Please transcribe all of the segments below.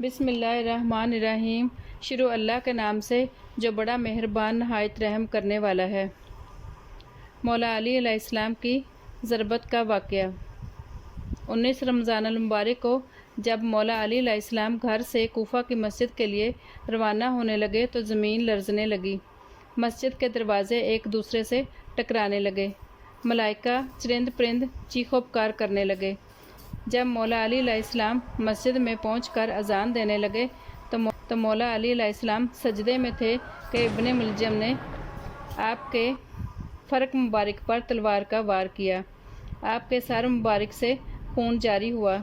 بسم اللہ الرحمن الرحیم۔ شروع اللہ کے نام سے جو بڑا مہربان نہایت رحم کرنے والا ہے۔ مولا علی علیہ السلام کی ضربت کا واقعہ۔ 19 رمضان المبارک کو جب مولا علی علیہ السلام گھر سے کوفہ کی مسجد کے لیے روانہ ہونے لگے تو زمین لرزنے لگی۔ مسجد کے دروازے ایک دوسرے سے ٹکرانے لگے۔ ملائکہ، چرند پرند چیخو پکار کرنے لگے۔ جب مولا علی علیہ السلام مسجد میں پہنچ کر اذان دینے لگے تو مولا علی علیہ السلام سجدے میں تھے کہ ابن ملجم نے آپ کے فرق مبارک پر تلوار کا وار کیا۔ آپ کے سر مبارک سے خون جاری ہوا۔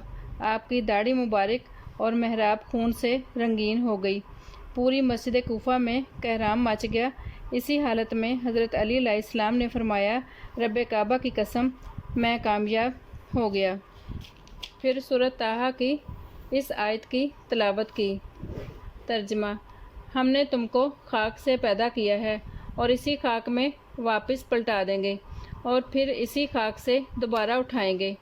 آپ کی داڑھی مبارک اور محراب خون سے رنگین ہو گئی۔ پوری مسجد کوفہ میں کہرام مچ گیا۔ اسی حالت میں حضرت علی علیہ السلام نے فرمایا، رب کعبہ کی قسم، میں کامیاب ہو گیا۔ پھر سورۃ طٰہٰ کی اس آیت کی تلاوت کی۔ ترجمہ: ہم نے تم کو خاک سے پیدا کیا ہے اور اسی خاک میں واپس پلٹا دیں گے اور پھر اسی خاک سے دوبارہ اٹھائیں گے۔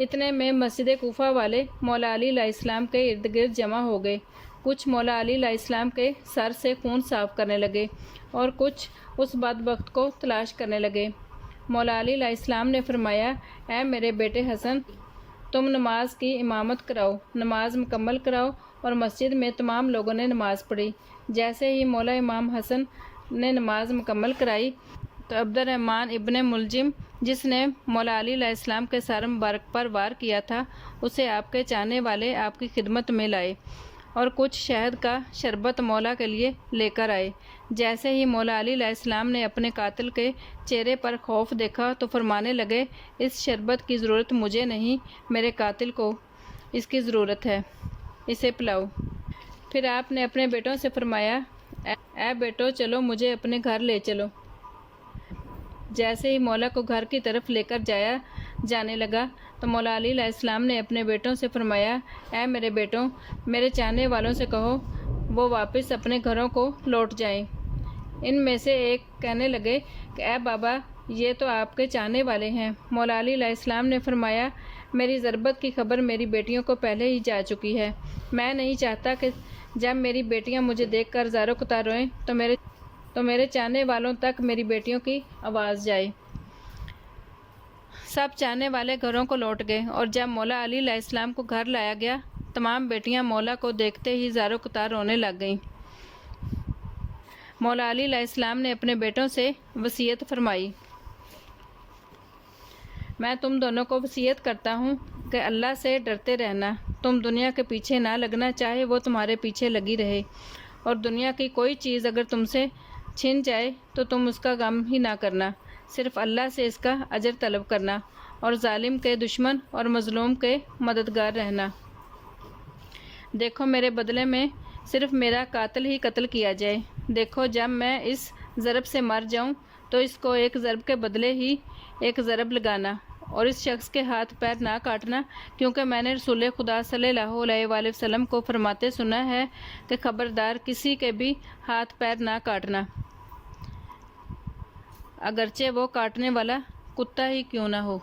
اتنے میں مسجد کوفہ والے مولا علی علیہ السلام کے ارد گرد جمع ہو گئے۔ کچھ مولا علی علیہ السلام کے سر سے خون صاف کرنے لگے اور کچھ اس بدبخت کو تلاش کرنے لگے۔ مولا علی علیہ السلام نے فرمایا، اے میرے بیٹے حسن، تم نماز کی امامت کراؤ، نماز مکمل کراؤ، اور مسجد میں تمام لوگوں نے نماز پڑھی۔ جیسے ہی مولا امام حسن نے نماز مکمل کرائی تو عبد الرحمن ابن ملجم، جس نے مولا علی علیہ السلام کے سر مبارک پر وار کیا تھا، اسے آپ کے چاہنے والے آپ کی خدمت میں لائے اور کچھ شہد کا شربت مولا کے لیے لے کر آئے۔ جیسے ہی مولا علی علیہ السلام نے اپنے قاتل کے چہرے پر خوف دیکھا تو فرمانے لگے، اس شربت کی ضرورت مجھے نہیں، میرے قاتل کو اس کی ضرورت ہے، اسے پلاؤ۔ پھر آپ نے اپنے بیٹوں سے فرمایا، اے بیٹو، چلو مجھے اپنے گھر لے چلو۔ جیسے ہی مولا کو گھر کی طرف لے کر جانے لگا تو مولا علی علیہ السلام نے اپنے بیٹوں سے فرمایا، اے میرے بیٹوں، میرے چاہنے والوں سے کہو وہ واپس اپنے گھروں کو لوٹ جائیں۔ ان میں سے ایک کہنے لگے کہ اے بابا، یہ تو آپ کے چاہنے والے ہیں۔ مولا علی علیہ السلام نے فرمایا، میری ضربت کی خبر میری بیٹیوں کو پہلے ہی جا چکی ہے۔ میں نہیں چاہتا کہ جب میری بیٹیاں مجھے دیکھ کر زارو قطع روئیں تو میرے چاہنے والوں تک میری بیٹیوں کی آواز جائے۔ سب چاہنے والے گھروں کو لوٹ گئے اور جب مولا علی علیہ السلام کو گھر لایا گیا، تمام بیٹیاں مولا کو دیکھتے ہی زارو قطع رونے لگ گئیں۔ مولا علی علیہ السلام نے اپنے بیٹوں سے وصیت فرمائی، میں تم دونوں کو وصیت کرتا ہوں کہ اللہ سے ڈرتے رہنا، تم دنیا کے پیچھے نہ لگنا، چاہے وہ تمہارے پیچھے لگی رہے، اور دنیا کی کوئی چیز اگر تم سے چھن جائے تو تم اس کا غم ہی نہ کرنا، صرف اللہ سے اس کا اجر طلب کرنا، اور ظالم کے دشمن اور مظلوم کے مددگار رہنا۔ دیکھو میرے بدلے میں صرف میرا قاتل ہی قتل کیا جائے۔ دیکھو جب میں اس ضرب سے مر جاؤں تو اس کو ایک ضرب کے بدلے ہی ایک ضرب لگانا، اور اس شخص کے ہاتھ پیر نہ کاٹنا، کیونکہ میں نے رسول خدا صلی اللہ علیہ وآلہ وسلم کو فرماتے سنا ہے کہ خبردار کسی کے بھی ہاتھ پیر نہ کاٹنا، اگرچہ وہ کاٹنے والا کتا ہی کیوں نہ ہو۔